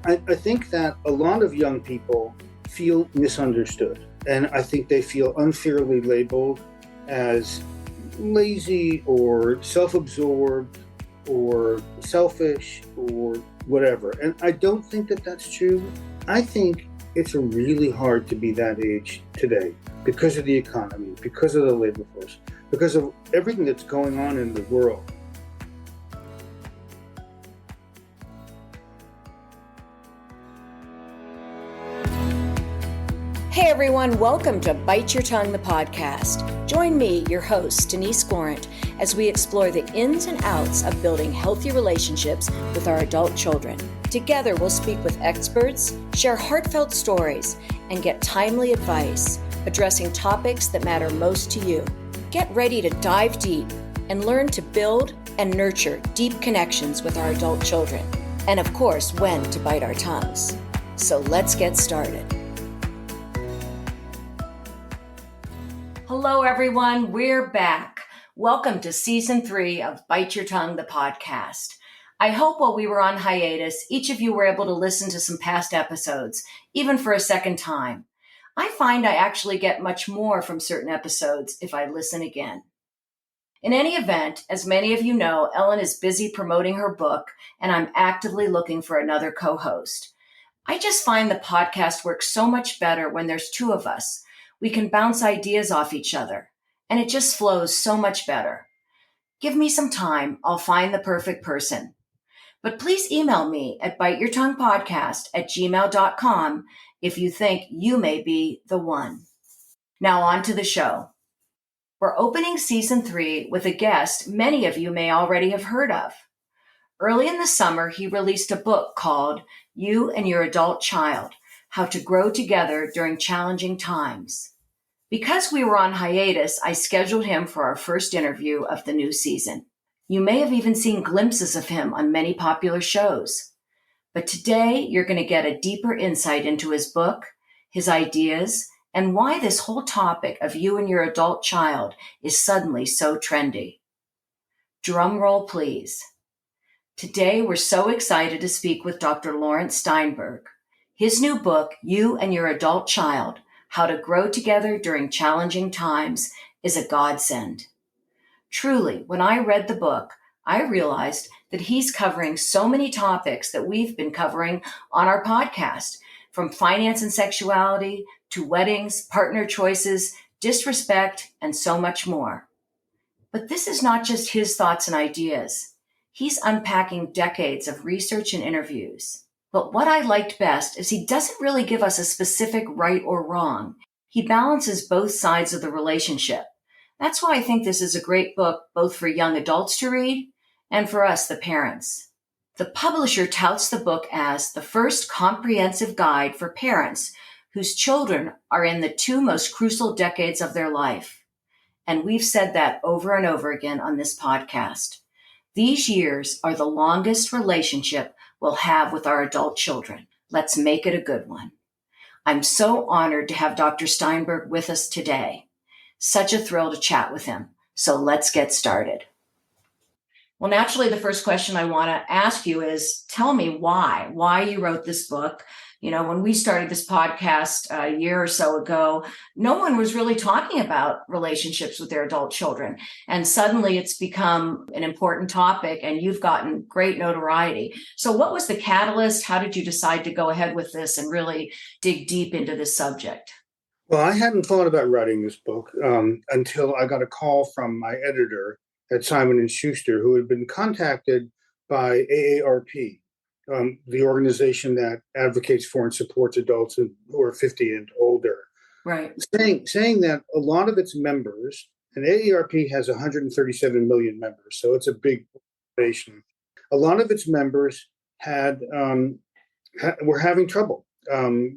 I think that a lot of young people feel misunderstood, and I think they feel unfairly labeled as lazy or self-absorbed or selfish or whatever. And I don't think that that's true. I think it's really hard to be that age today because of the economy, because of the labor force, because of everything that's going on in the world. Hey everyone, welcome to Bite Your Tongue, the podcast. Join me, your host, Denise Laurence, as we explore the ins and outs of building healthy relationships with our adult children. Together, we'll speak with experts, share heartfelt stories, and get timely advice, addressing topics that matter most to you. Get ready to dive deep and learn to build and nurture deep connections with our adult children. And of course, when to bite our tongues. So let's get started. Hello, everyone. We're back. Welcome to Season 3 of Bite Your Tongue, the podcast. I hope while we were on hiatus, each of you were able to listen to some past episodes, even for a second time. I find I actually get much more from certain episodes if I listen again. In any event, as many of you know, Ellen is busy promoting her book, and I'm actively looking for another co-host. I just find the podcast works so much better when there's two of us. We can bounce ideas off each other, and it just flows so much better. Give me some time. I'll find the perfect person. But please email me at biteyourtonguepodcast@gmail.com if you think you may be the one. Now on to the show. We're opening Season 3 with a guest many of you may already have heard of. Early in the summer, he released a book called You and Your Adult Child: How to Grow Together During Challenging Times. Because we were on hiatus, I scheduled him for our first interview of the new season. You may have even seen glimpses of him on many popular shows. But today, you're going to get a deeper insight into his book, his ideas, and why this whole topic of you and your adult child is suddenly so trendy. Drum roll, please. Today, we're so excited to speak with Dr. Laurence Steinberg. His new book, You and Your Adult Child: How to Grow Together During Challenging Times, is a godsend. Truly, when I read the book, I realized that he's covering so many topics that we've been covering on our podcast, from finance and sexuality to weddings, partner choices, disrespect, and so much more. But this is not just his thoughts and ideas. He's unpacking decades of research and interviews. But what I liked best is he doesn't really give us a specific right or wrong. He balances both sides of the relationship. That's why I think this is a great book, both for young adults to read and for us, the parents. The publisher touts the book as the first comprehensive guide for parents whose children are in the two most crucial decades of their life. And we've said that over and over again on this podcast. These years are the longest relationship we'll have with our adult children. Let's make it a good one. I'm so honored to have Dr. Steinberg with us today. Such a thrill to chat with him. So let's get started. Well, naturally, the first question I want to ask you is, tell me why you wrote this book. You know, when we started this podcast a year or so ago, no one was really talking about relationships with their adult children. And suddenly it's become an important topic and you've gotten great notoriety. So what was the catalyst? How did you decide to go ahead with this and really dig deep into this subject? Well, I hadn't thought about writing this book until I got a call from my editor at Simon & Schuster, who had been contacted by AARP, the organization that advocates for and supports adults who are 50 and older. Right. Saying that a lot of its members, and AARP has 137 million members, so it's a big organization. A lot of its members were having trouble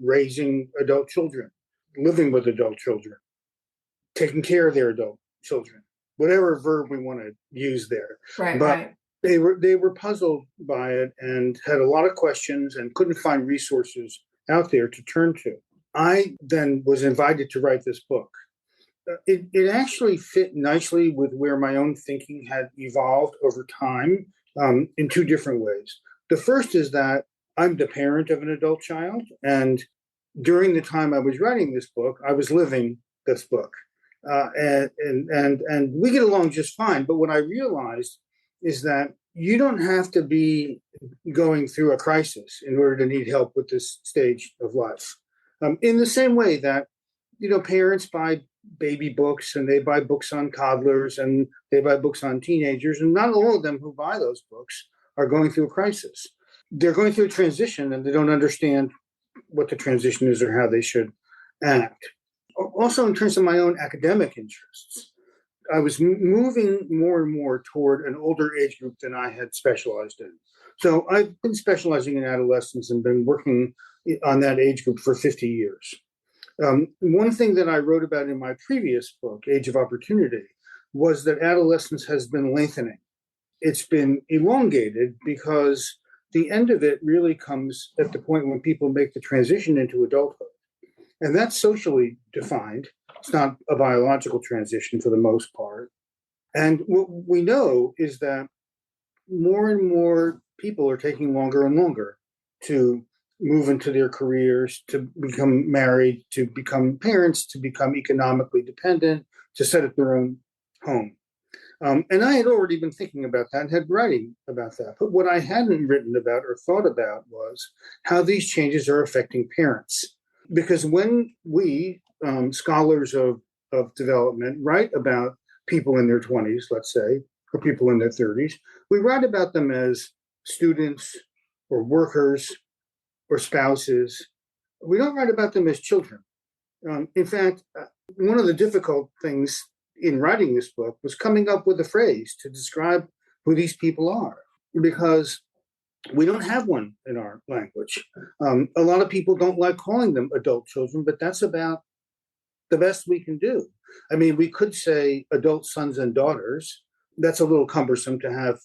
raising adult children, living with adult children, taking care of their adult children, whatever verb we want to use there. Right, but right. They were puzzled by it and had a lot of questions and couldn't find resources out there to turn to. I then was invited to write this book. It actually fit nicely with where my own thinking had evolved over time in two different ways. The first is that I'm the parent of an adult child, and during the time I was writing this book, I was living this book, and we get along just fine. But what I realized is that you don't have to be going through a crisis in order to need help with this stage of life. In the same way that parents buy baby books and they buy books on toddlers and they buy books on teenagers, and not all of them who buy those books are going through a crisis. They're going through a transition and they don't understand what the transition is or how they should act. Also, in terms of my own academic interests, I was moving more and more toward an older age group than I had specialized in. So I've been specializing in adolescents and been working on that age group for 50 years. One thing that I wrote about in my previous book, Age of Opportunity, was that adolescence has been lengthening. It's been elongated because the end of it really comes at the point when people make the transition into adulthood. And that's socially defined. It's not a biological transition for the most part. And what we know is that more and more people are taking longer and longer to move into their careers, to become married, to become parents, to become economically dependent, to set up their own home. And I had already been thinking about that and had writing about that. But what I hadn't written about or thought about was how these changes are affecting parents. Because when we, scholars of development, write about people in their 20s, let's say, or people in their 30s, we write about them as students or workers or spouses. We don't write about them as children. In fact, one of the difficult things in writing this book was coming up with a phrase to describe who these people are, because we don't have one in our language. A lot of people don't like calling them adult children, but that's about the best we can do. I mean, we could say adult sons and daughters. That's a little cumbersome to have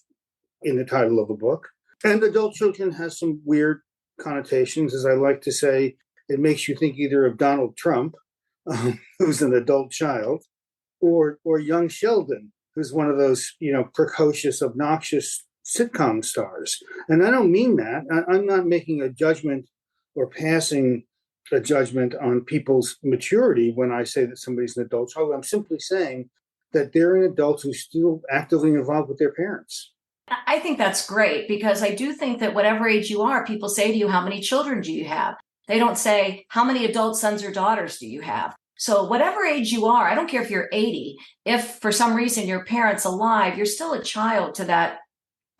in the title of a book. And adult children has some weird connotations. As I like to say, it makes you think either of Donald Trump, who's an adult child, or young Sheldon, who's one of those, precocious, obnoxious sitcom stars. And I don't mean that. I'm not making a judgment or passing a judgment on people's maturity when I say that somebody's an adult child. I'm simply saying that they're an adult who's still actively involved with their parents. I think that's great, because I do think that whatever age you are, people say to you, how many children do you have? They don't say, how many adult sons or daughters do you have? So whatever age you are, I don't care if you're 80, if for some reason your parent's alive, you're still a child to that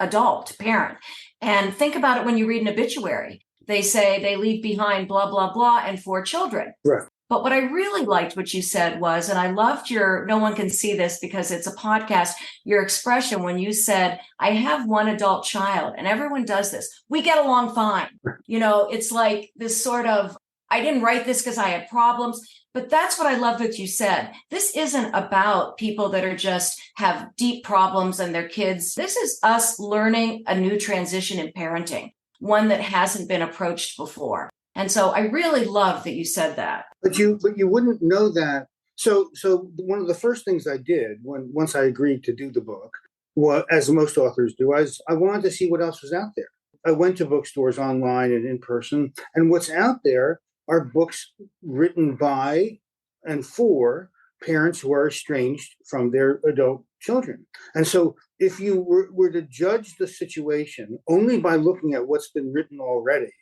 adult parent. And think about it when you read an obituary. They say they leave behind blah, blah, blah, and 4 children. Right. But what I really liked what you said was, and I loved your, no one can see this because it's a podcast, your expression when you said, I have one adult child, and everyone does this. We get along fine. It's like this sort of, I didn't write this because I had problems, but that's what I love that you said. This isn't about people that are just have deep problems and their kids. This is us learning a new transition in parenting, one that hasn't been approached before. And so I really love that you said that. But you wouldn't know that. So one of the first things I did once I agreed to do the book, as most authors do, I wanted to see what else was out there. I went to bookstores online and in person, and what's out there are books written by and for parents who are estranged from their adult children. And so if you were to judge the situation only by looking at what's been written already,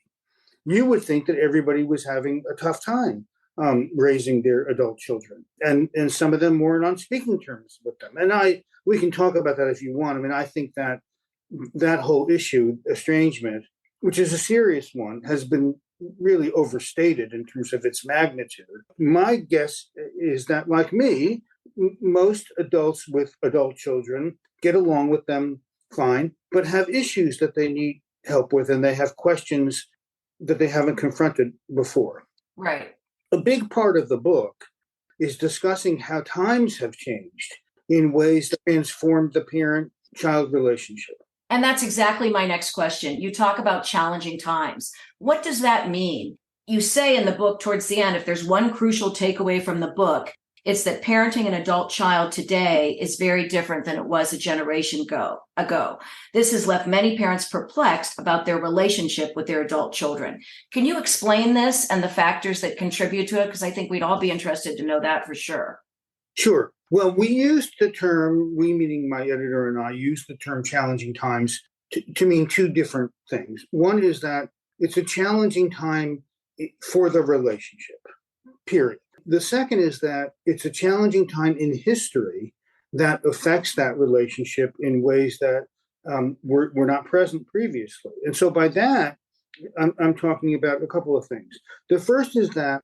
you would think that everybody was having a tough time raising their adult children. And some of them weren't on speaking terms with them. And we can talk about that if you want. I mean, I think that whole issue, estrangement, which is a serious one, has been really overstated in terms of its magnitude. My guess is that, like me, most adults with adult children get along with them fine, but have issues that they need help with, and they have questions that they haven't confronted before. Right. A big part of the book is discussing how times have changed in ways that transform the parent-child relationship. And that's exactly my next question. You talk about challenging times. What does that mean? You say in the book towards the end, if there's one crucial takeaway from the book, It's that parenting an adult child today is very different than it was a generation ago. This has left many parents perplexed about their relationship with their adult children. Can you explain this and the factors that contribute to it? Because I think we'd all be interested to know that for sure. Sure. Well, we used the term, we meaning my editor and I, used the term challenging times to mean two different things. One is that it's a challenging time for the relationship, period. The second is that it's a challenging time in history that affects that relationship in ways that were not present previously. And so by that, I'm talking about a couple of things. The first is that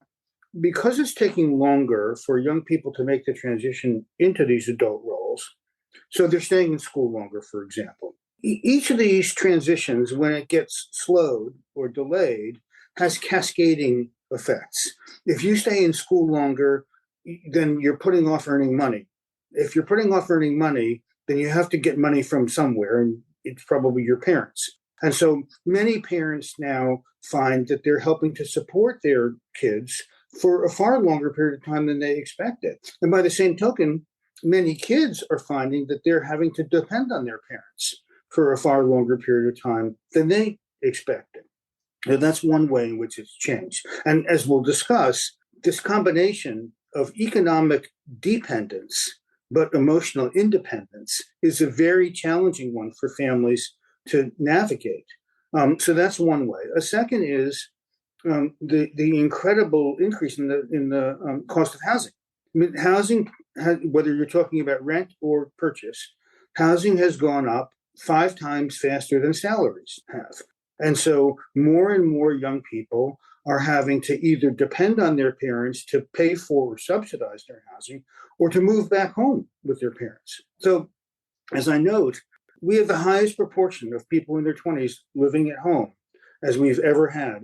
because it's taking longer for young people to make the transition into these adult roles, so they're staying in school longer, for example. Each of these transitions, when it gets slowed or delayed, has cascading effects. If you stay in school longer, then you're putting off earning money. If you're putting off earning money, then you have to get money from somewhere, and it's probably your parents. And so many parents now find that they're helping to support their kids for a far longer period of time than they expected. And by the same token, many kids are finding that they're having to depend on their parents for a far longer period of time than they expected. And that's one way in which it's changed. And as we'll discuss, this combination of economic dependence but emotional independence is a very challenging one for families to navigate. So that's one way. A second is the incredible increase in the cost of housing. I mean, housing, whether you're talking about rent or purchase, housing has gone up 5 times faster than salaries have. And so more and more young people are having to either depend on their parents to pay for or subsidize their housing, or to move back home with their parents. So, as I note, we have the highest proportion of people in their 20s living at home as we've ever had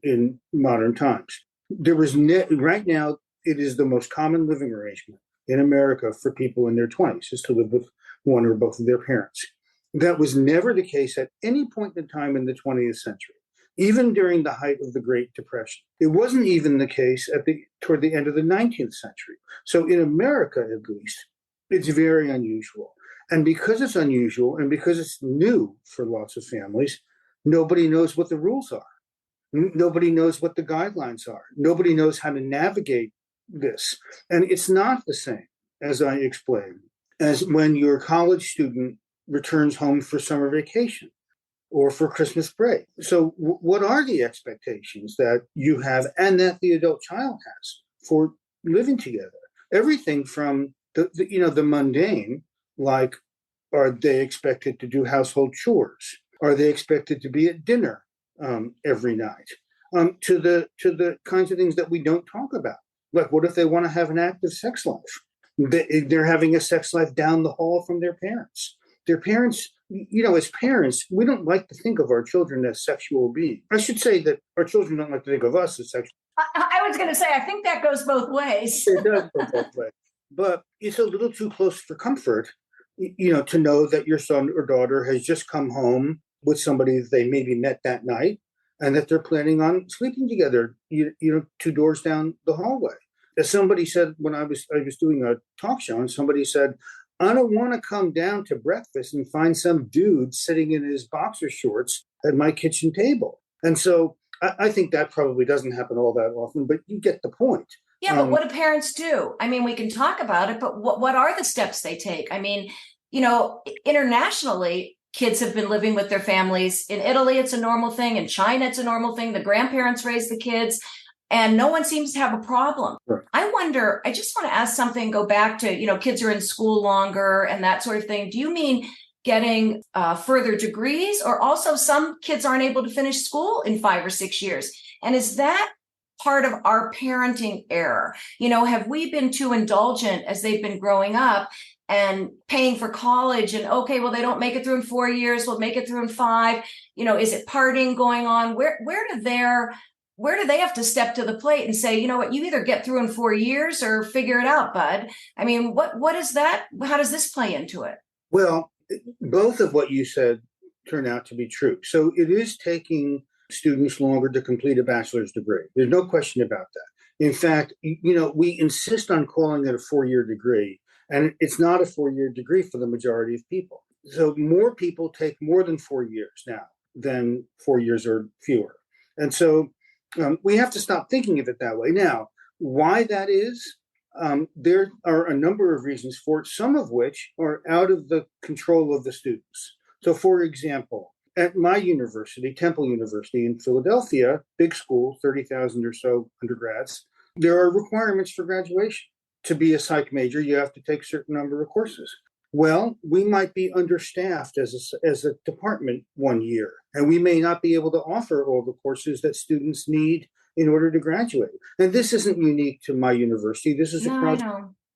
in modern times. Right now, it is the most common living arrangement in America for people in their 20s is to live with one or both of their parents. That was never the case at any point in time in the 20th century, even during the height of the Great Depression. It wasn't even the case toward the end of the 19th century. So in America, at least, it's very unusual. And because it's unusual and because it's new for lots of families, nobody knows what the rules are. Nobody knows what the guidelines are. Nobody knows how to navigate this. And it's not the same, as I explained, as when your college student returns home for summer vacation or for Christmas break. So what are the expectations that you have and that the adult child has for living together? Everything from the mundane, like, are they expected to do household chores? Are they expected to be at dinner every night? To the kinds of things that we don't talk about. Like, what if they want to have an active sex life? They're having a sex life down the hall from their parents. Their parents, as parents, we don't like to think of our children as sexual beings. I should say that our children don't like to think of us as sexual. I was going to say, I think that goes both ways. It does go both ways. But it's a little too close for comfort, to know that your son or daughter has just come home with somebody that they maybe met that night and that they're planning on sleeping together, 2 doors down the hallway. As somebody said when I was doing a talk show, and somebody said, I don't want to come down to breakfast and find some dude sitting in his boxer shorts at my kitchen table. And so I think that probably doesn't happen all that often, but you get the point. Yeah, but what do parents do? I mean, we can talk about it, but what are the steps they take? I mean, internationally, kids have been living with their families. In Italy, it's a normal thing. In China, it's a normal thing. The grandparents raise the kids, and no one seems to have a problem. Right. I just want to ask something, go back to, kids are in school longer and that sort of thing. Do you mean getting further degrees, or also some kids aren't able to finish school in 5 or 6 years? And is that part of our parenting error? Have we been too indulgent as they've been growing up and paying for college, and okay, well, they don't make it through in 4 years, we'll make it through in 5. Is it partying going on? Where do they have to step to the plate and say, you know what, you either get through in 4 years or figure it out, bud? I mean, what is that? How does this play into it? Well, both of what you said turn out to be true. So it is taking students longer to complete a bachelor's degree. There's no question about that. In fact, we insist on calling it a 4-year degree, and it's not a 4-year degree for the majority of people. So more people take more than 4 years now than 4 years or fewer. And so we have to stop thinking of it that way. Now, why that is, there are a number of reasons for it, some of which are out of the control of the students. So, for example, at my university, Temple University in Philadelphia, big school, 30,000 or so undergrads, there are requirements for graduation. To be a psych major, you have to take a certain number of courses. Well, we might be understaffed as a department 1 year, and we may not be able to offer all the courses that students need in order to graduate. And this isn't unique to my university. This is across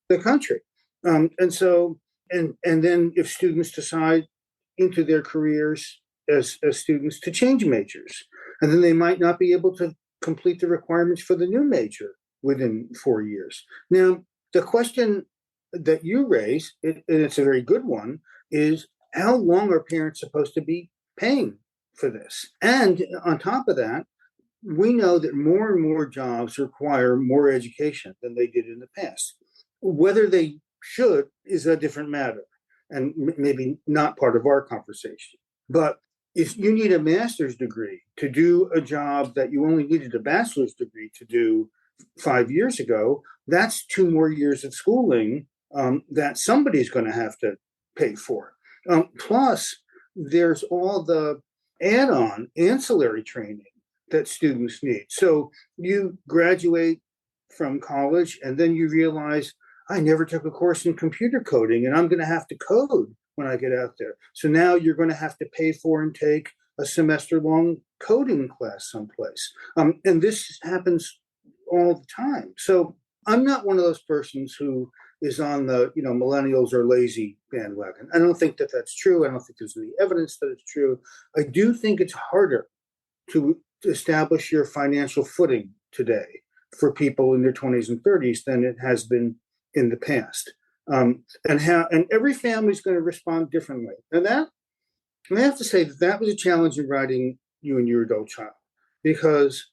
the country. And then if students decide into their careers as students to change majors, and then they might not be able to complete the requirements for the new major within 4 years. Now, the question that you raise, and it's a very good one, is how long are parents supposed to be paying for this? And on top of that, we know that more and more jobs require more education than they did in the past. Whether they should is a different matter, and maybe not part of our conversation. But if you need a master's degree to do a job that you only needed a bachelor's degree to do 5 years ago, that's 2 more years of schooling that somebody's going to have to pay for. Plus, there's all the add-on ancillary training that students need. So you graduate from college and then you realize, I never took a course in computer coding and I'm going to have to code when I get out there. So now you're going to have to pay for and take a semester-long coding class someplace. And this happens all the time. So I'm not one of those persons who is on the, millennials are lazy bandwagon. I don't think that that's true. I don't think there's any evidence that it's true. I do think it's harder to establish your financial footing today for people in their 20s and 30s than it has been in the past. And every family is going to respond differently. And I have to say that was a challenge in writing You and Your Adult Child, because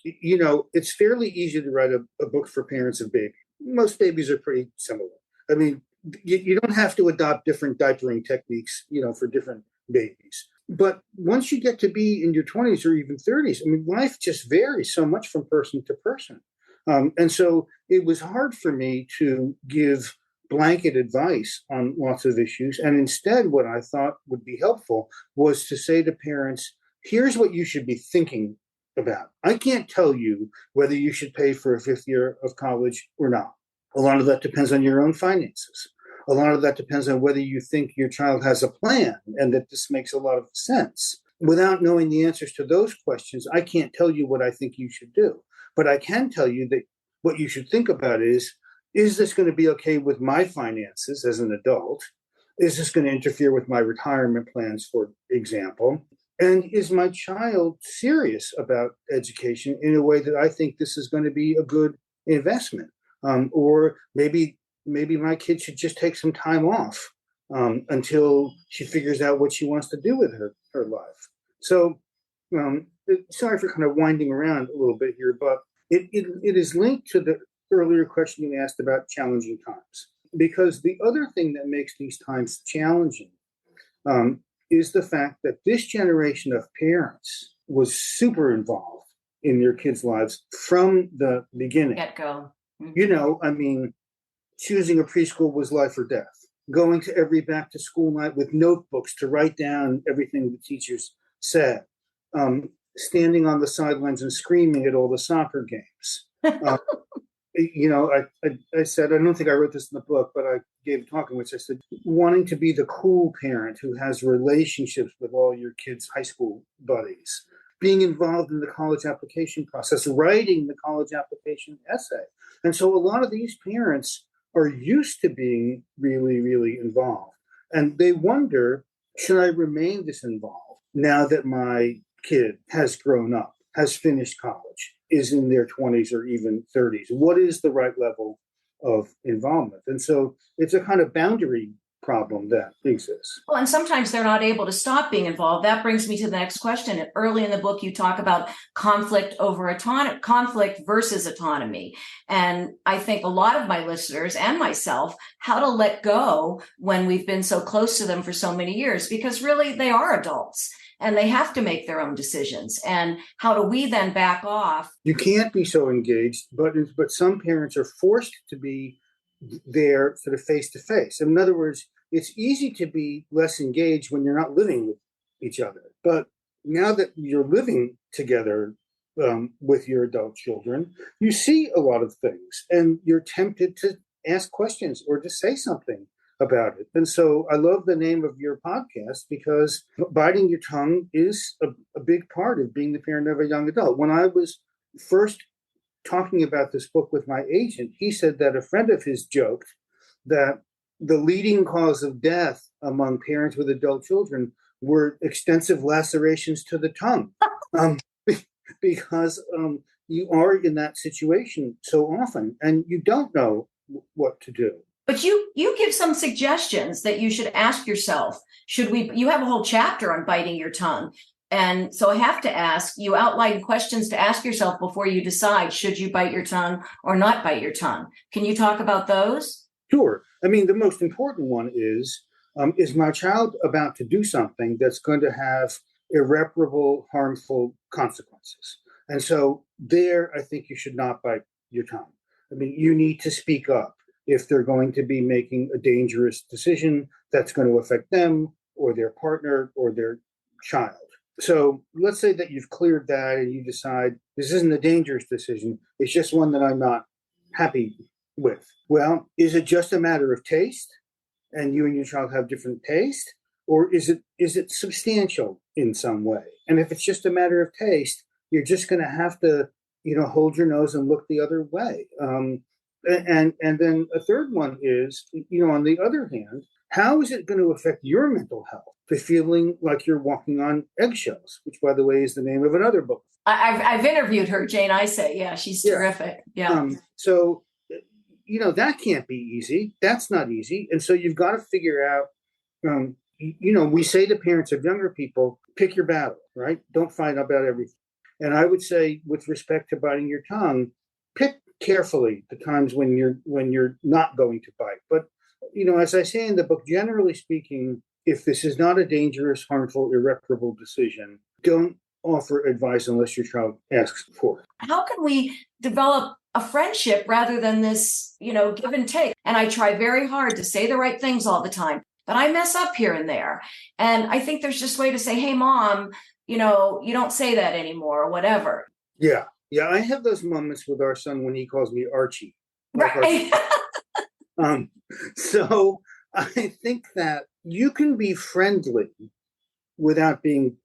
it's fairly easy to write a book for parents of babies. Most babies are pretty similar. I mean, you don't have to adopt different diapering techniques, for different babies. But once you get to be in your 20s or even 30s, I mean, life just varies so much from person to person. And so it was hard for me to give blanket advice on lots of issues. And instead, what I thought would be helpful was to say to parents, here's what you should be thinking about. I can't tell you whether you should pay for a 5th year of college or not. A lot of that depends on your own finances. A lot of that depends on whether you think your child has a plan and that this makes a lot of sense. Without knowing the answers to those questions, I can't tell you what I think you should do. But I can tell you that what you should think about is this going to be okay with my finances as an adult? Is this going to interfere with my retirement plans, for example? And is my child serious about education in a way that I think this is going to be a good investment? Or maybe my kid should just take some time off until she figures out what she wants to do with her life. So sorry for kind of winding around a little bit here, but it is linked to the earlier question you asked about challenging times. Because the other thing that makes these times challenging is the fact that this generation of parents was super involved in their kids' lives from the beginning. Get-go. Mm-hmm. Choosing a preschool was life or death. Going to every back to school night with notebooks to write down everything the teachers said. Standing on the sidelines and screaming at all the soccer games. I said, I don't think I wrote this in the book, but I gave a talk in which I said, wanting to be the cool parent who has relationships with all your kids' high school buddies, being involved in the college application process, writing the college application essay. And so a lot of these parents are used to being really, really involved. And they wonder, should I remain this involved now that my kid has grown up, has finished college, is in their 20s or even 30s? What is the right level of involvement? And so it's a kind of boundary problem that exists. Well, and sometimes they're not able to stop being involved. That brings me to the next question. Early in the book, you talk about conflict versus autonomy. And I think a lot of my listeners and myself, how to let go when we've been so close to them for so many years, because really they are adults and they have to make their own decisions. And how do we then back off? You can't be so engaged, but some parents are forced to be there sort of face to face. In other words, it's easy to be less engaged when you're not living with each other. But now that you're living together with your adult children, you see a lot of things and you're tempted to ask questions or to say something about it. And so I love the name of your podcast because biting your tongue is a big part of being the parent of a young adult. When I was first talking about this book with my agent, he said that a friend of his joked that the leading cause of death among parents with adult children were extensive lacerations to the tongue, because you are in that situation so often and you don't know what to do. But you give some suggestions that you should ask yourself. You have a whole chapter on biting your tongue. And so I have to ask, you outline questions to ask yourself before you decide, should you bite your tongue or not bite your tongue? Can you talk about those? Sure. I mean, the most important one is my child about to do something that's going to have irreparable, harmful consequences? And so there, I think you should not bite your tongue. I mean, you need to speak up if they're going to be making a dangerous decision that's going to affect them or their partner or their child. So let's say that you've cleared that and you decide this isn't a dangerous decision. It's just one that I'm not happy with. Well, is it just a matter of taste and you and your child have different taste? Or is it substantial in some way? And if it's just a matter of taste, you're just going to have to, hold your nose and look the other way. And then a third one is, on the other hand, how is it going to affect your mental health? The feeling like you're walking on eggshells, which, by the way, is the name of another book. I've interviewed her, Jane Isay. Yeah, she's terrific. Yeah. So, that can't be easy. That's not easy. And so you've got to figure out, we say to parents of younger people, pick your battle, right? Don't fight about everything. And I would say, with respect to biting your tongue, pick carefully the times when you're not going to bite. But, as I say in the book, generally speaking, if this is not a dangerous, harmful, irreparable decision, don't offer advice unless your child asks for it. How can we develop a friendship rather than this, give and take? And I try very hard to say the right things all the time, but I mess up here and there. And I think there's just a way to say, hey, Mom, you don't say that anymore or whatever. Yeah. Yeah. I have those moments with our son when he calls me Archie. Right. So I think that you can be friendly without being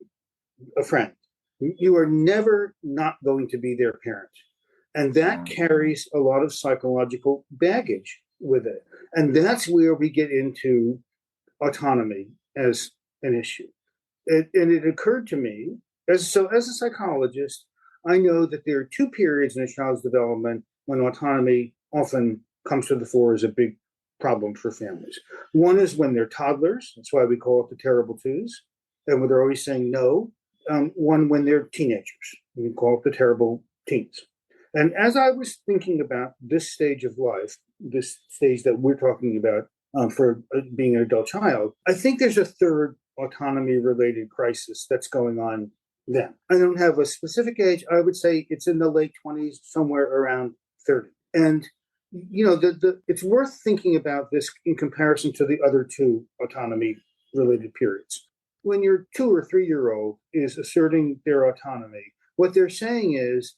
a friend. You are never not going to be their parent. And that carries a lot of psychological baggage with it. And that's where we get into autonomy as an issue. And it occurred to me, as a psychologist, I know that there are two periods in a child's development when autonomy often comes to the fore as a big problem for families. One is when they're toddlers. That's why we call it the terrible twos. And when they're always saying no. One when they're teenagers. We call it the terrible teens. And as I was thinking about this stage of life, this stage that we're talking about for being an adult child, I think there's a third autonomy-related crisis that's going on then. I don't have a specific age. I would say it's in the late 20s, somewhere around 30. And it's worth thinking about this in comparison to the other two autonomy-related periods. When your 2 or 3 year old is asserting their autonomy, what they're saying is,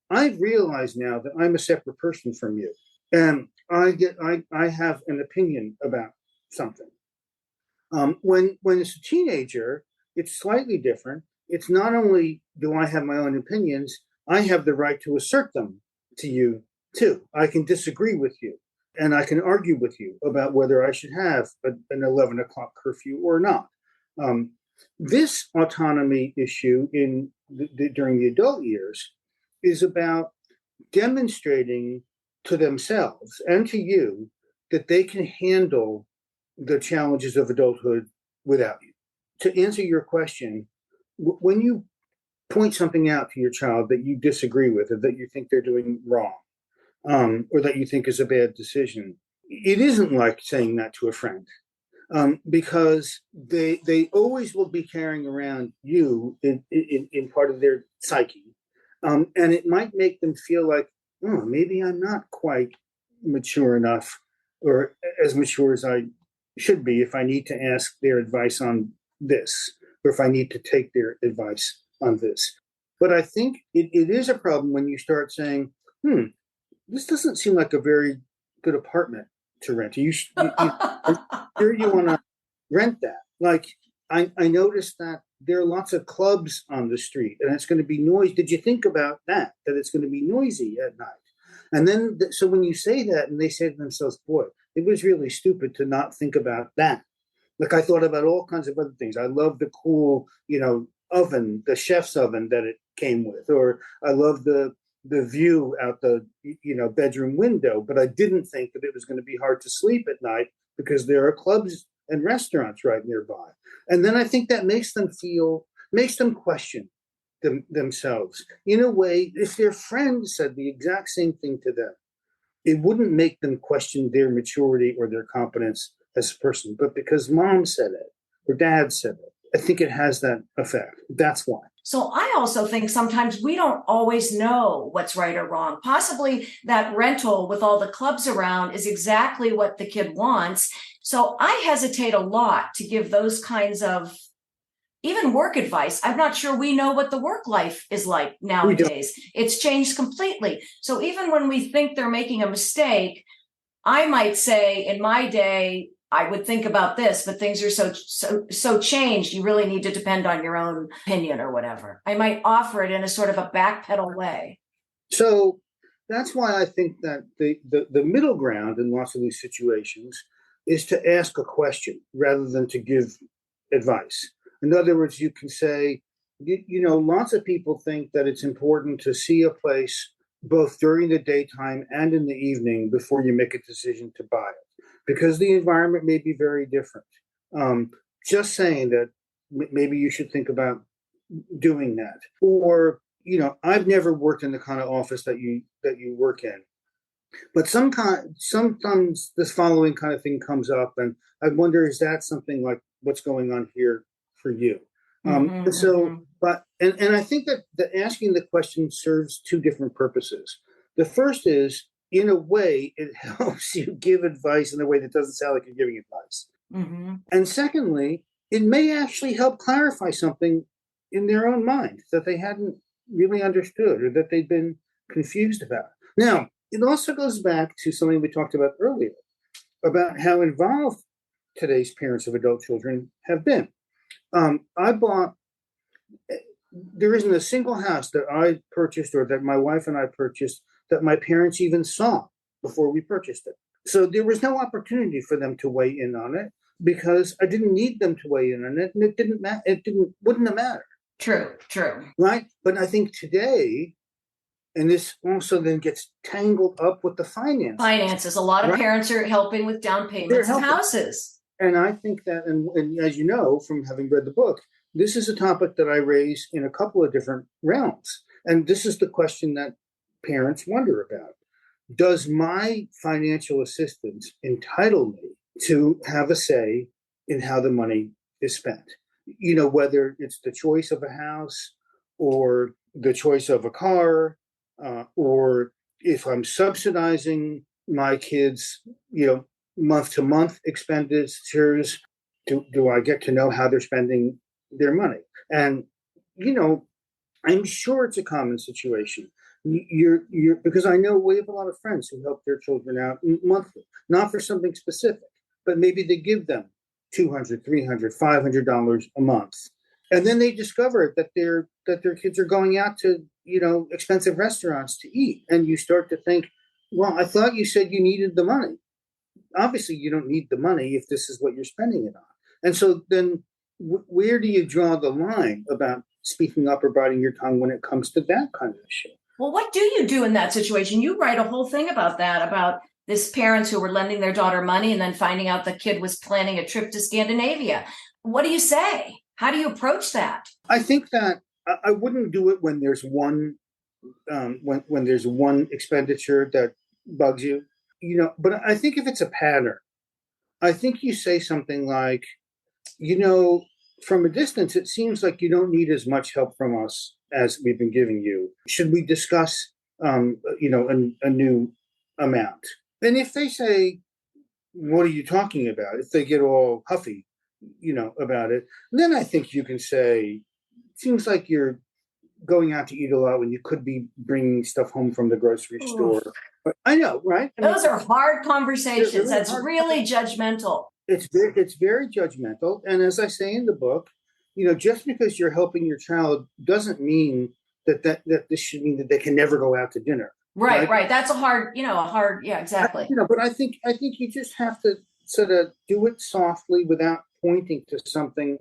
I've realized now that I'm a separate person from you, and I have an opinion about something. When it's a teenager, it's slightly different. It's not only do I have my own opinions, I have the right to assert them to you too. I can disagree with you, and I can argue with you about whether I should have an 11 o'clock curfew or not. This autonomy issue during the adult years is about demonstrating to themselves and to you that they can handle the challenges of adulthood without you. To answer your question, when you point something out to your child that you disagree with or that you think they're doing wrong, or that you think is a bad decision, it isn't like saying that to a friend, because they always will be carrying around you in part of their psyche, and it might make them feel like, oh, maybe I'm not quite mature enough or as mature as I should be if I need to ask their advice on this, or if I need to take their advice on this. But I think it is a problem when you start saying, this doesn't seem like a very good apartment to rent. Sure you want to rent that? Like, I noticed that there are lots of clubs on the street and it's going to be noisy. Did you think about that it's going to be noisy at night? And then, so when you say that and they say to themselves, boy, it was really stupid to not think about that. Like, I thought about all kinds of other things. I love the cool, oven, the chef's oven that it came with, or I love the view out the bedroom window, but I didn't think that it was going to be hard to sleep at night because there are clubs and restaurants right nearby. And then I think that makes them question themselves. In a way, if their friend said the exact same thing to them, it wouldn't make them question their maturity or their competence as a person. But because mom said it or dad said it, I think it has that effect. That's why. So I also think sometimes we don't always know what's right or wrong. Possibly that rental with all the clubs around is exactly what the kid wants. So I hesitate a lot to give those kinds of even work advice. I'm not sure we know what the work life is like nowadays. It's changed completely. So even when we think they're making a mistake, I might say in my day, I would think about this, but things are so changed. You really need to depend on your own opinion or whatever. I might offer it in a sort of a backpedal way. So that's why I think that the middle ground in lots of these situations is to ask a question rather than to give advice. In other words, you can say, lots of people think that it's important to see a place both during the daytime and in the evening before you make a decision to buy it, because the environment may be very different. Just saying that maybe you should think about doing that. Or, I've never worked in the kind of office that you work in, but sometimes this following kind of thing comes up, and I wonder, is that something like what's going on here for you? But I think that asking the question serves two different purposes. The first is, in a way, it helps you give advice in a way that doesn't sound like you're giving advice. Mm-hmm. And secondly, it may actually help clarify something in their own mind that they hadn't really understood or that they'd been confused about. Now, it also goes back to something we talked about earlier about how involved today's parents of adult children have been. There isn't a single house that I purchased or that my wife and I purchased that my parents even saw before we purchased it. So there was no opportunity for them to weigh in on it because I didn't need them to weigh in on it, and it wouldn't have mattered. True. Right? But I think today, and this also then gets tangled up with the finances. A lot of parents are helping with down payments and houses. And I think that, and as you know from having read the book, this is a topic that I raise in a couple of different realms. And this is the question that parents wonder about. Does my financial assistance entitle me to have a say in how the money is spent? Whether it's the choice of a house or the choice of a car, or if I'm subsidizing my kids, month to month expenditures, do I get to know how they're spending their money? And, I'm sure it's a common situation. Because I know we have a lot of friends who help their children out monthly, not for something specific, but maybe they give them $200, $300, $500 a month. And then they discover that their kids are going out to, expensive restaurants to eat. And you start to think, well, I thought you said you needed the money. Obviously, you don't need the money if this is what you're spending it on. And so then where do you draw the line about speaking up or biting your tongue when it comes to that kind of issue? Well, what do you do in that situation? You write a whole thing about that, about This parents who were lending their daughter money and then finding out the kid was planning a trip to Scandinavia. What do you say? How do you approach that? I think that I wouldn't do it when there's one when there's one expenditure that bugs you, But I think if it's a pattern, I think you say something like, from a distance, it seems like you don't need as much help from us as we've been giving you. Should we discuss, a new amount? And if they say, what are you talking about? If they get all huffy, about it, then I think you can say, seems like you're going out to eat a lot when you could be bringing stuff home from the grocery store. But I know, right? Those are hard conversations. Really That's really judgmental. It's very judgmental. And as I say in the book, just because you're helping your child doesn't mean that this should mean that they can never go out to dinner. Right. That's a hard, yeah, exactly. But I think you just have to sort of do it softly without pointing to something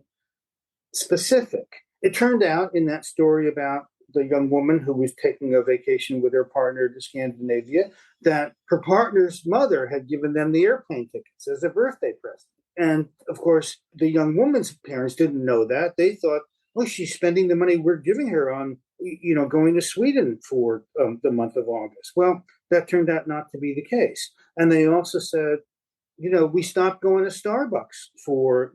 specific. It turned out in that story about the young woman who was taking a vacation with her partner to Scandinavia that her partner's mother had given them the airplane tickets as a birthday present. And of course, the young woman's parents didn't know that. They thought, well, she's spending the money we're giving her on, going to Sweden for the month of August. Well, that turned out not to be the case. And they also said, we stopped going to Starbucks for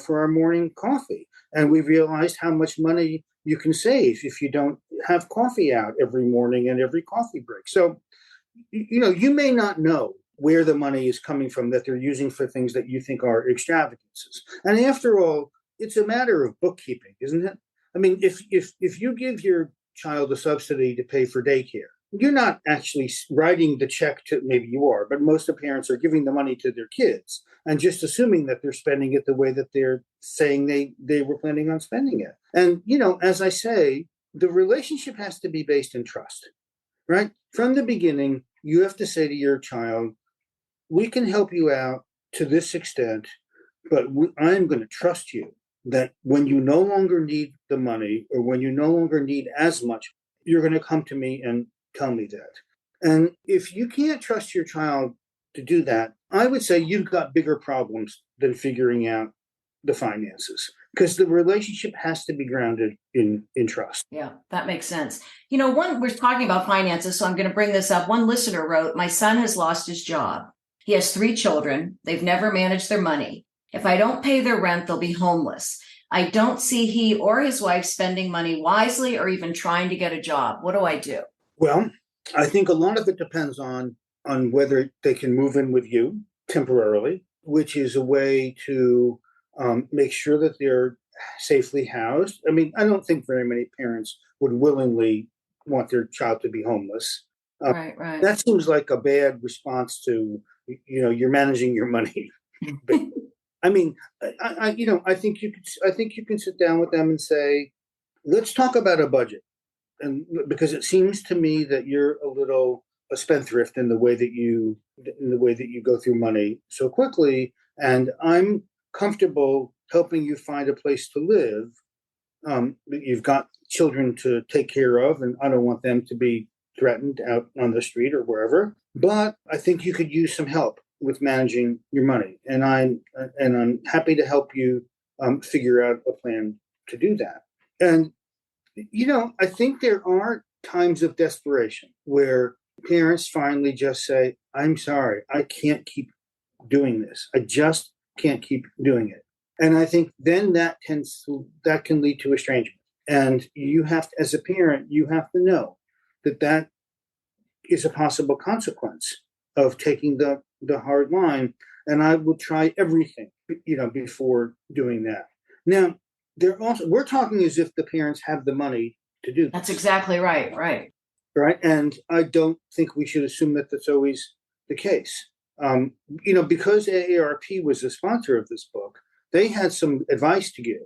our morning coffee. And we realized how much money you can save if you don't have coffee out every morning and every coffee break. So, you may not know where the money is coming from that they're using for things that you think are extravagances. And after all, it's a matter of bookkeeping, isn't it? I mean, if you give your child a subsidy to pay for daycare, you're not actually writing the check to, maybe you are, but most of the parents are giving the money to their kids and just assuming that they're spending it the way that they're saying they were planning on spending it. And, as I say, the relationship has to be based in trust, right? From the beginning, you have to say to your child, we can help you out to this extent, but I'm going to trust you that when you no longer need the money or when you no longer need as much, you're going to come to me and tell me that. And if you can't trust your child to do that, I would say you've got bigger problems than figuring out the finances, because the relationship has to be grounded in trust. Yeah, that makes sense. We're talking about finances, so I'm going to bring this up. One listener wrote, my son has lost his job. He has 3 children. They've never managed their money. If I don't pay their rent, they'll be homeless. I don't see he or his wife spending money wisely or even trying to get a job. What do I do? Well, I think a lot of it depends on whether they can move in with you temporarily, which is a way to make sure that they're safely housed. I mean, I don't think very many parents would willingly want their child to be homeless. Right. That seems like a bad response to, you're managing your money. I mean, I think you can sit down with them and say, let's talk about a budget. And because it seems to me that you're a spendthrift in the way that you go through money so quickly, and I'm comfortable helping you find a place to live. You've got children to take care of, and I don't want them to be threatened out on the street or wherever. But I think you could use some help with managing your money, and I'm happy to help you figure out a plan to do that. And I think there are times of desperation where parents finally just say, I'm sorry, I can't keep doing this. I just can't keep doing it. And I think then that can lead to estrangement. And you have to, as a parent, you have to know that is a possible consequence of taking the hard line. And I will try everything, before doing that. Now, we're talking as if the parents have the money to do this. That's exactly right. Right. And I don't think we should assume that that's always the case. Because AARP was the sponsor of this book, they had some advice to give.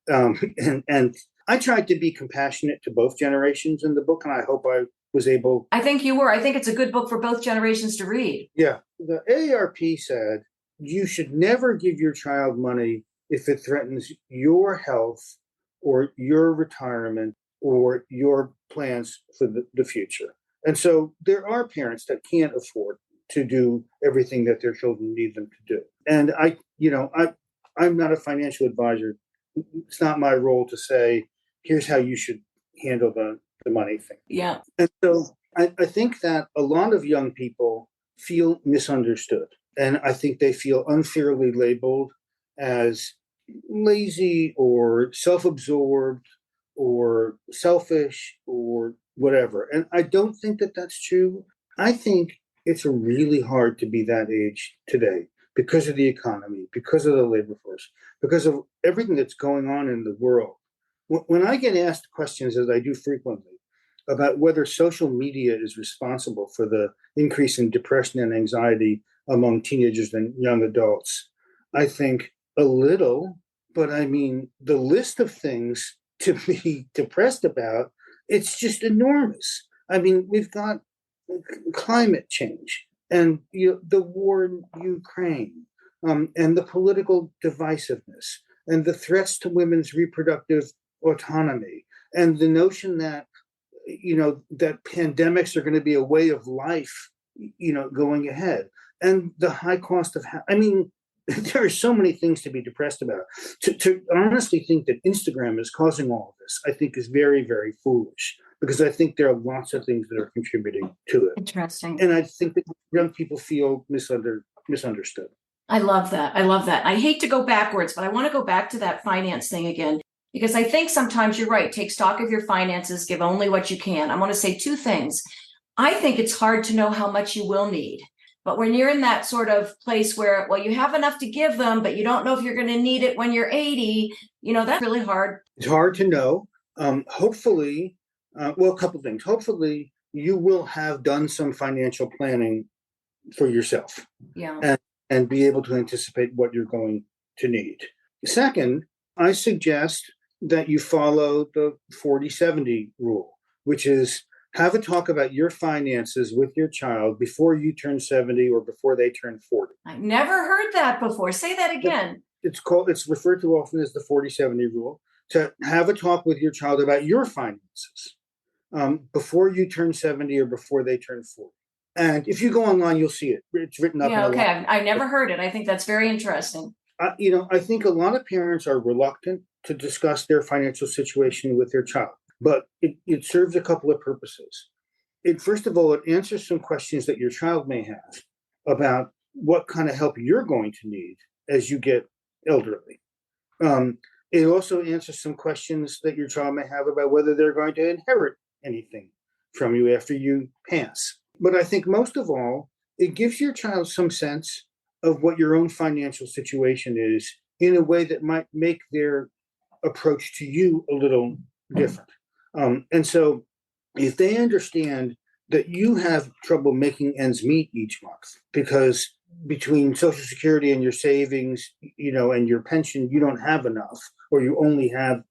And I tried to be compassionate to both generations in the book, and I hope I was able. I think you were. I think it's a good book for both generations to read. Yeah. The AARP said you should never give your child money if it threatens your health or your retirement or your plans for the future. And so there are parents that can't afford to do everything that their children need them to do. And I'm not a financial advisor. It's not my role to say, here's how you should handle the money thing. Yeah. And so I think that a lot of young people feel misunderstood. And I think they feel unfairly labeled as lazy or self-absorbed or selfish or whatever. And I don't think that that's true. I think it's really hard to be that age today because of the economy, because of the labor force, because of everything that's going on in the world. When I get asked questions, as I do frequently, about whether social media is responsible for the increase in depression and anxiety among teenagers and young adults, I think a little, but I mean, the list of things to be depressed about, it's just enormous. I mean, we've got climate change and the war in Ukraine, and the political divisiveness and the threats to women's reproductive autonomy and the notion that that pandemics are going to be a way of life, going ahead, and the high cost of I mean, there are so many things to be depressed about. To honestly think that Instagram is causing all of this, I think is very, very foolish, because I think there are lots of things that are contributing to it. Interesting. And I think that young people feel misunderstood. I love that. I love that. I hate to go backwards, but I want to go back to that finance thing again, because I think sometimes you're right. Take stock of your finances, give only what you can. I want to say two things. I think it's hard to know how much you will need. But when you're in that sort of place where, well, you have enough to give them, but you don't know if you're going to need it when you're 80, that's really hard. It's hard to know. Hopefully, a couple of things. Hopefully, you will have done some financial planning for yourself. Yeah. And be able to anticipate what you're going to need. Second, I suggest that you follow the 40-70 rule, which is have a talk about your finances with your child before you turn 70 or before they turn 40. I never heard that before. Say that again. It's referred to often as the 40-70 rule, to have a talk with your child about your finances before you turn 70 or before they turn 40. And if you go online, you'll see it. It's written up. Yeah, okay. I never heard it. I think that's very interesting. I think a lot of parents are reluctant to discuss their financial situation with their child, but it serves a couple of purposes. First of all, it answers some questions that your child may have about what kind of help you're going to need as you get elderly. It also answers some questions that your child may have about whether they're going to inherit anything from you after you pass. But I think most of all, it gives your child some sense of what your own financial situation is in a way that might make their approach to you a little different. And so if they understand that you have trouble making ends meet each month because between Social Security and your savings, and your pension, you don't have enough, or you only have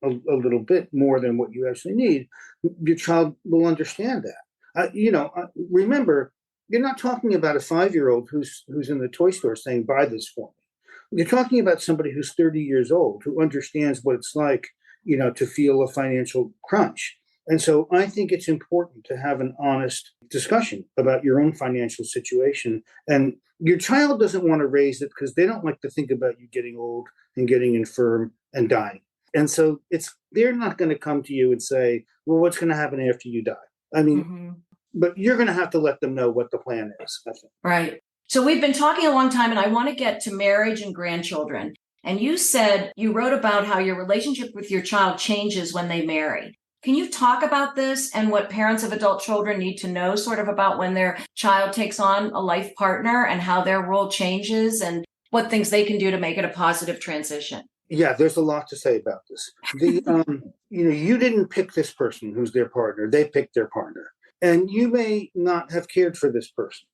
a little bit more than what you actually need, your child will understand that. Remember, you're not talking about a 5-year-old who's in the toy store saying, buy this for me. You're talking about somebody who's 30 years old, who understands what it's like, to feel a financial crunch. And so I think it's important to have an honest discussion about your own financial situation. And your child doesn't want to raise it because they don't like to think about you getting old and getting infirm and dying. And so they're not going to come to you and say, well, what's going to happen after you die? I mean, but you're going to have to let them know what the plan is, I think. Right. So we've been talking a long time, and I want to get to marriage and grandchildren. And you said you wrote about how your relationship with your child changes when they marry. Can you talk about this and what parents of adult children need to know sort of about when their child takes on a life partner and how their role changes and what things they can do to make it a positive transition? Yeah, there's a lot to say about this. You didn't pick this person who's their partner. They picked their partner. And you may not have cared for this person,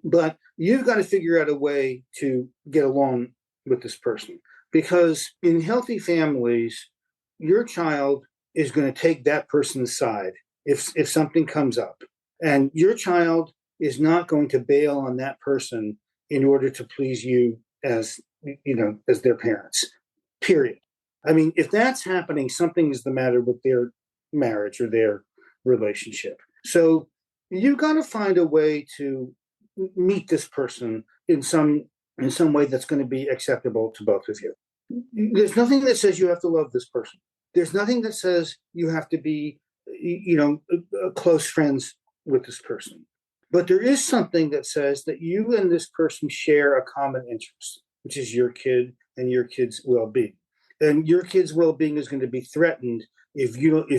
but you've got to figure out a way to get along with this person. Because in healthy families, your child is going to take that person's side if something comes up. And your child is not going to bail on that person in order to please you as their parents, period. I mean, if that's happening, something is the matter with their marriage or their relationship. So you've got to find a way to meet this person in some way that's going to be acceptable to both of you. There's nothing that says you have to love this person. There's nothing that says you have to be, close friends with this person. But there is something that says that you and this person share a common interest, which is your kid and your kid's well-being. And your kid's well-being is going to be threatened if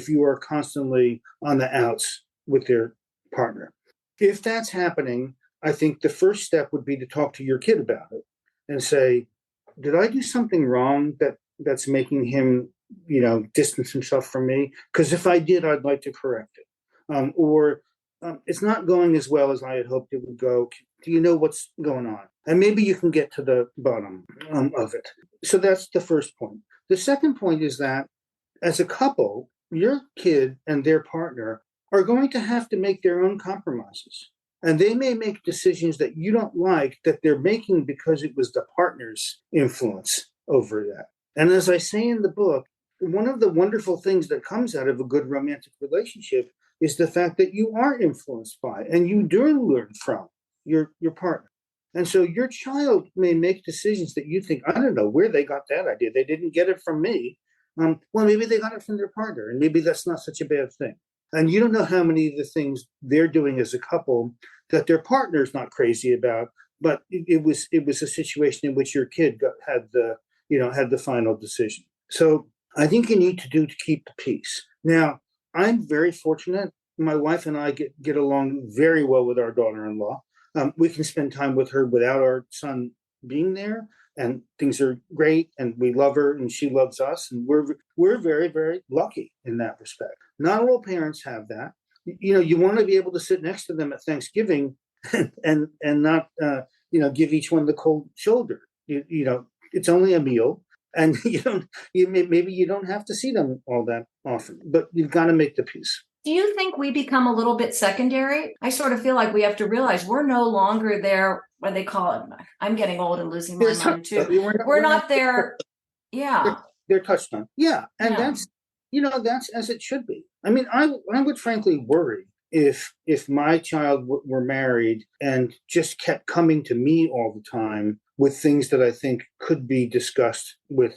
you are constantly on the outs with their partner. If that's happening, I think the first step would be to talk to your kid about it and say, did I do something wrong that's making him, distance himself from me? Because if I did, I'd like to correct it. Or it's not going as well as I had hoped it would go. Do you know what's going on? And maybe you can get to the bottom of it. So that's the first point. The second point is that as a couple, your kid and their partner are going to have to make their own compromises. And they may make decisions that you don't like that they're making because it was the partner's influence over that. And as I say in the book, one of the wonderful things that comes out of a good romantic relationship is the fact that you are influenced by and you do learn from your partner. And so your child may make decisions that you think, I don't know where they got that idea. They didn't get it from me. Well, maybe they got it from their partner, and maybe that's not such a bad thing. And you don't know how many of the things they're doing as a couple that their partner's not crazy about, but it was a situation in which your kid had the final decision. So I think you need to do to keep the peace. Now, I'm very fortunate. My wife and I get along very well with our daughter-in-law. We can spend time with her without our son being there, and things are great, and we love her, and she loves us, and we're very, very lucky in that respect. Not all parents have that. You want to be able to sit next to them at Thanksgiving and not give each one the cold shoulder. It's only a meal, and maybe you don't have to see them all that often, but you've got to make the peace. Do you think we become a little bit secondary? I sort of feel like we have to realize we're no longer there, what they call it. I'm getting old and losing my mind too. We're not there. Yeah. They're touched on. Yeah. And Yeah. that's as it should be. I mean, I would frankly worry if my child were married and just kept coming to me all the time with things that I think could be discussed with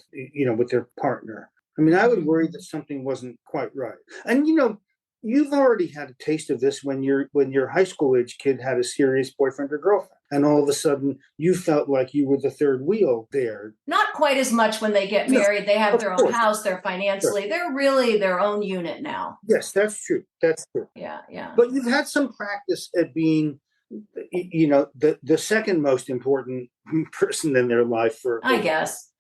their partner. I mean, I would worry that something wasn't quite right. And, you've already had a taste of this when your high school age kid had a serious boyfriend or girlfriend, and all of a sudden you felt like you were the third wheel there. Not quite as much when they get married. They have their own house. They're financially, they're really their own unit now. Yes, that's true. That's true. Yeah. But you've had some practice at being, the second most important person in their life I guess.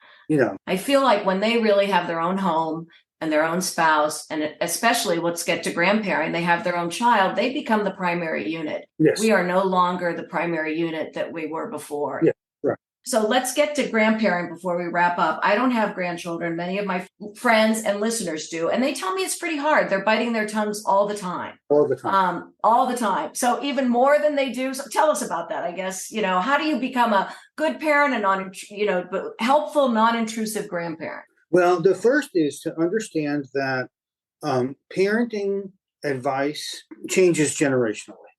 I feel like when they really have their own home and their own spouse, and especially let's get to grandparent, they have their own child, they become the primary unit. Yes. We are no longer the primary unit that we were before. Yeah, right. So let's get to grandparent before we wrap up. I don't have grandchildren. Many of my friends and listeners do. And they tell me it's pretty hard. They're biting their tongues all the time. All the time. All the time. So even more than they do. So tell us about that, I guess. How do you become a good parent and helpful, non-intrusive grandparent? Well, the first is to understand that parenting advice changes generationally,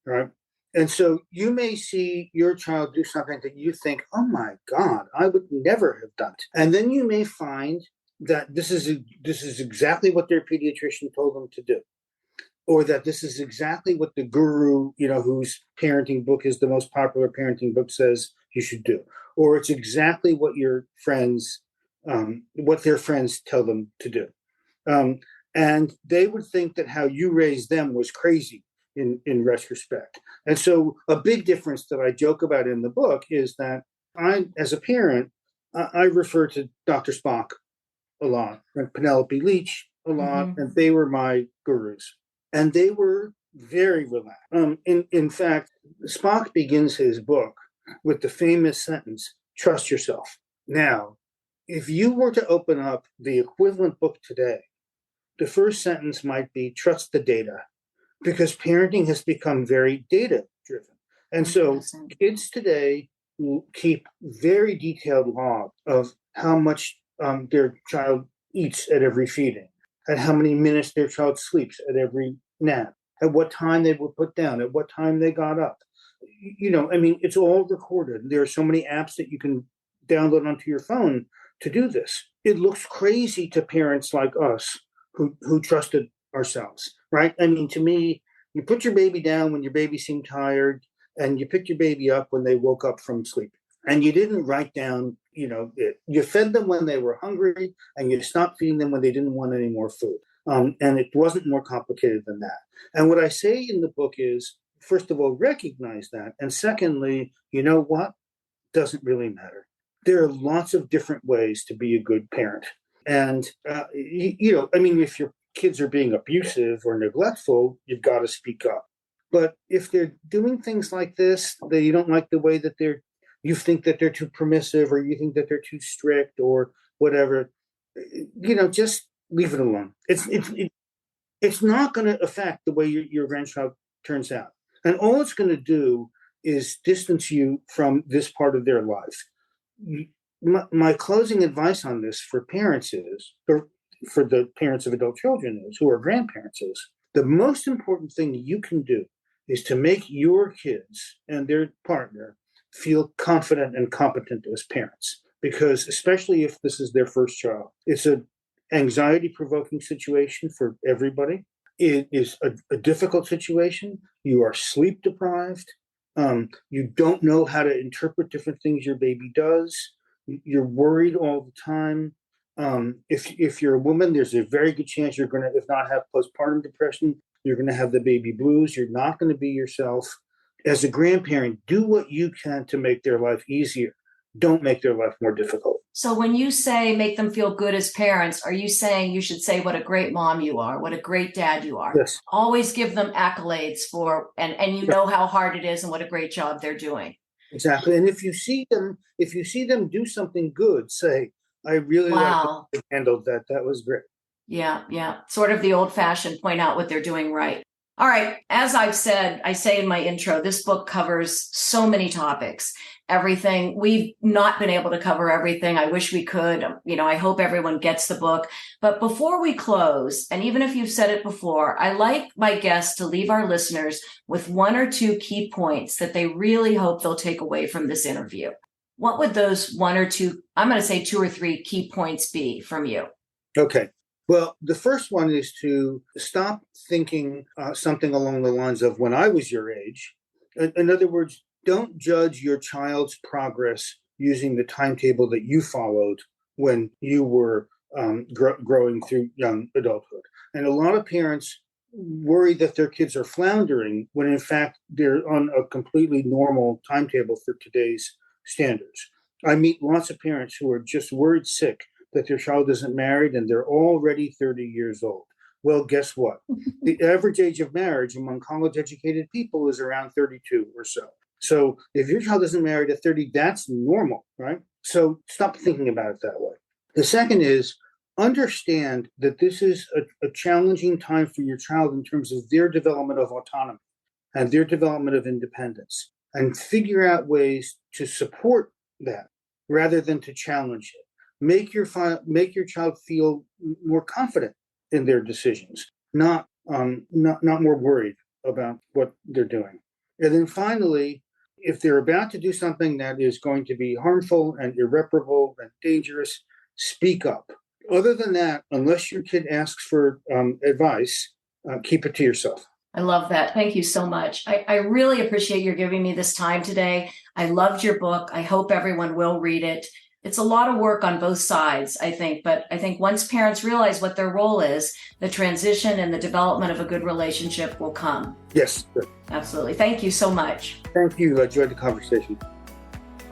right? And so you may see your child do something that you think, oh my God, I would never have done it. And then you may find that this is exactly what their pediatrician told them to do. Or that this is exactly what the guru, whose parenting book is the most popular parenting book, says you should do. Or it's exactly what your friends what their friends tell them to do. And they would think that how you raised them was crazy in retrospect. And so a big difference that I joke about in the book is that I, as a parent, I refer to Dr. Spock a lot and Penelope Leach a lot, and they were my gurus. And they were very relaxed. In fact, Spock begins his book with the famous sentence, trust yourself. Now, if you were to open up the equivalent book today, the first sentence might be trust the data, because parenting has become very data driven. And so kids today keep very detailed log of how much their child eats at every feeding, and how many minutes their child sleeps at every nap, at what time they were put down, at what time they got up. I mean, it's all recorded. There are so many apps that you can download onto your phone to do this. It looks crazy to parents like us who trusted ourselves, right? I mean, to me, you put your baby down when your baby seemed tired, and you picked your baby up when they woke up from sleep. And you didn't write down, you fed them when they were hungry, and you stopped feeding them when they didn't want any more food. And it wasn't more complicated than that. And what I say in the book is, first of all, recognize that. And secondly, you know what? Doesn't really matter. There are lots of different ways to be a good parent. And, I mean, if your kids are being abusive or neglectful, you've got to speak up. But if they're doing things like this, that you don't like the way that you think that they're too permissive, or you think that they're too strict or whatever, just leave it alone. It's not going to affect the way your grandchild turns out. And all it's going to do is distance you from this part of their life. My closing advice on this for parents is, or for the parents of adult children is, who are grandparents, is the most important thing you can do is to make your kids and their partner feel confident and competent as parents. Because especially if this is their first child, it's an anxiety-provoking situation for everybody. It is a difficult situation. You are sleep deprived. You don't know how to interpret different things your baby does. You're worried all the time. If you're a woman, there's a very good chance you're going to, if not have postpartum depression, you're going to have the baby blues. You're not going to be yourself. As a grandparent, do what you can to make their life easier. Don't make their life more difficult. So when you say make them feel good as parents, are you saying you should say what a great mom you are, what a great dad you are? Yes. Always give them accolades for, and you know how hard it is and what a great job they're doing. Exactly. And if you see them do something good, say, I really like how they handled that. That was great. Yeah. Sort of the old-fashioned point out what they're doing right. All right. As I've said, I say in my intro, this book covers so many topics, everything. We've not been able to cover everything. I wish we could. I hope everyone gets the book. But before we close, and even if you've said it before, I like my guests to leave our listeners with one or two key points that they really hope they'll take away from this interview. What would those one or two, I'm going to say 2 or 3 key points be from you? Okay. Well, the first one is to stop thinking something along the lines of when I was your age. In other words, don't judge your child's progress using the timetable that you followed when you were growing through young adulthood. And a lot of parents worry that their kids are floundering when in fact they're on a completely normal timetable for today's standards. I meet lots of parents who are just worried sick that their child isn't married and they're already 30 years old. Well, guess what? The average age of marriage among college-educated people is around 32 or so. So if your child isn't married at 30, that's normal, right? So stop thinking about it that way. The second is understand that this is a challenging time for your child in terms of their development of autonomy and their development of independence, and figure out ways to support that rather than to challenge it. Make your child feel more confident in their decisions, not more worried about what they're doing. And then finally, if they're about to do something that is going to be harmful and irreparable and dangerous, speak up. Other than that, unless your kid asks for advice, keep it to yourself. I love that. Thank you so much. I really appreciate your giving me this time today. I loved your book. I hope everyone will read it. It's a lot of work on both sides, I think. But I think once parents realize what their role is, the transition and the development of a good relationship will come. Yes. Sure. Absolutely. Thank you so much. Thank you. I enjoyed the conversation.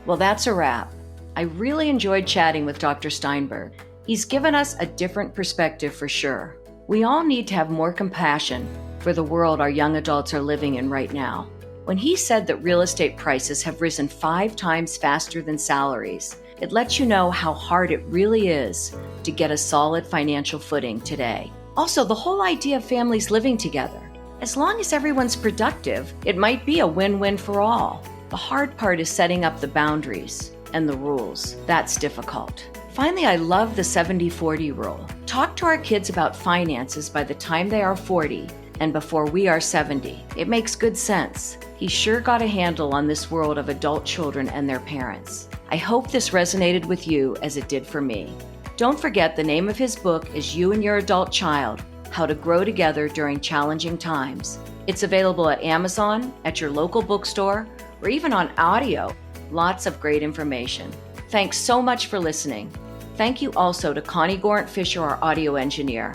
Well, that's a wrap. I really enjoyed chatting with Dr. Steinberg. He's given us a different perspective for sure. We all need to have more compassion for the world our young adults are living in right now. When he said that real estate prices have risen 5 times faster than salaries, it lets you know how hard it really is to get a solid financial footing today. Also, the whole idea of families living together. As long as everyone's productive, it might be a win-win for all. The hard part is setting up the boundaries and the rules. That's difficult. Finally, I love the 70-40 rule. Talk to our kids about finances by the time they are 40 and before we are 70. It makes good sense. He sure got a handle on this world of adult children and their parents. I hope this resonated with you as it did for me. Don't forget the name of his book is You and Your Adult Child: How to Grow Together During Challenging Times. It's available at Amazon, at your local bookstore, or even on audio. Lots of great information. Thanks so much for listening. Thank you also to Connie Gorant-Fisher, our audio engineer.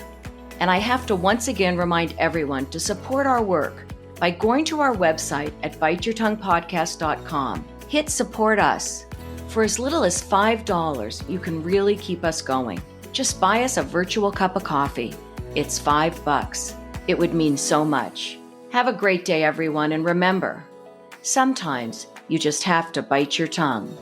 And I have to once again remind everyone to support our work by going to our website at biteyourtonguepodcast.com. Hit support us. For as little as $5, you can really keep us going. Just buy us a virtual cup of coffee. It's $5. It would mean so much. Have a great day, everyone, and remember, sometimes you just have to bite your tongue.